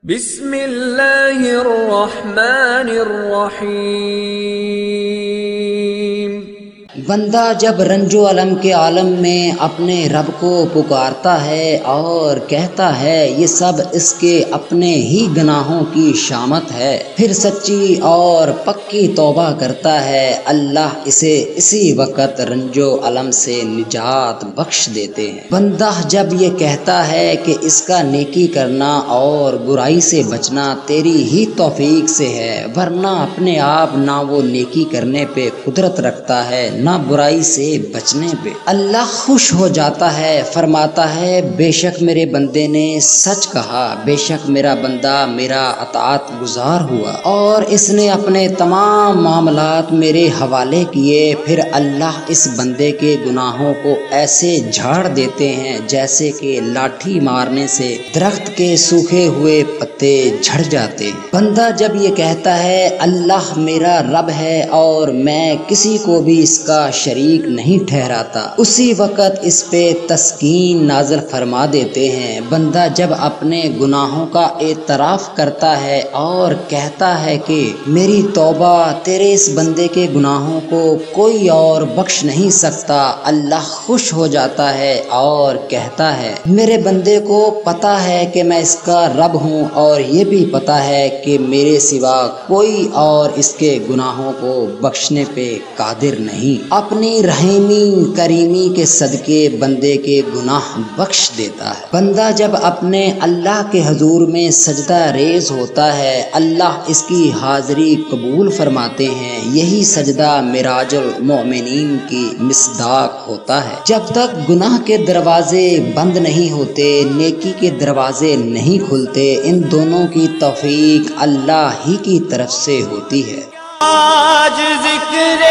بسم اللہ الرحمن الرحیم۔ بندہ جب رنج و الم کے عالم میں اپنے رب کو پکارتا ہے اور کہتا ہے یہ سب اس کے اپنے ہی گناہوں کی شامت ہے، پھر سچی اور پکی توبہ کرتا ہے، اللہ اسے اسی وقت رنج و الم سے نجات بخش دیتے ہیں۔ بندہ جب یہ کہتا ہے کہ اس کا نیکی کرنا اور برائی سے بچنا تیری ہی توفیق سے ہے، ورنہ اپنے آپ نہ وہ نیکی کرنے پہ قدرت رکھتا ہے نہ برائی سے بچنے پہ، اللہ خوش ہو جاتا ہے، فرماتا ہے بے شک میرے بندے نے سچ کہا، بے شک میرا بندہ میرا اطاعت گزار ہوا اور اس نے اپنے تمام معاملات میرے حوالے کیے، پھر اللہ اس بندے کے گناہوں کو ایسے جھاڑ دیتے ہیں جیسے کہ لاٹھی مارنے سے درخت کے سوکھے ہوئے پتے جھڑ جاتے ہیں۔ بندہ جب یہ کہتا ہے اللہ میرا رب ہے اور میں کسی کو بھی اس کا شریک نہیں ٹھہراتا، اسی وقت اس پہ تسکین نازل فرما دیتے ہیں۔ بندہ جب اپنے گناہوں کا اعتراف کرتا ہے اور کہتا ہے کہ میری توبہ تیرے اس بندے کے گناہوں کو کوئی اور بخش نہیں سکتا، اللہ خوش ہو جاتا ہے اور کہتا ہے میرے بندے کو پتا ہے کہ میں اس کا رب ہوں اور یہ بھی پتا ہے کہ میرے سوا کوئی اور اس کے گناہوں کو بخشنے پہ قادر نہیں، اپنی رحیمی کریمی کے صدقے بندے کے گناہ بخش دیتا ہے۔ بندہ جب اپنے اللہ کے حضور میں سجدہ ریز ہوتا ہے، اللہ اس کی حاضری قبول فرماتے ہیں، یہی سجدہ معراج المومنین کی مصداق ہوتا ہے۔ جب تک گناہ کے دروازے بند نہیں ہوتے، نیکی کے دروازے نہیں کھلتے، ان دونوں کی توفیق اللہ ہی کی طرف سے ہوتی ہے۔ آج ذکر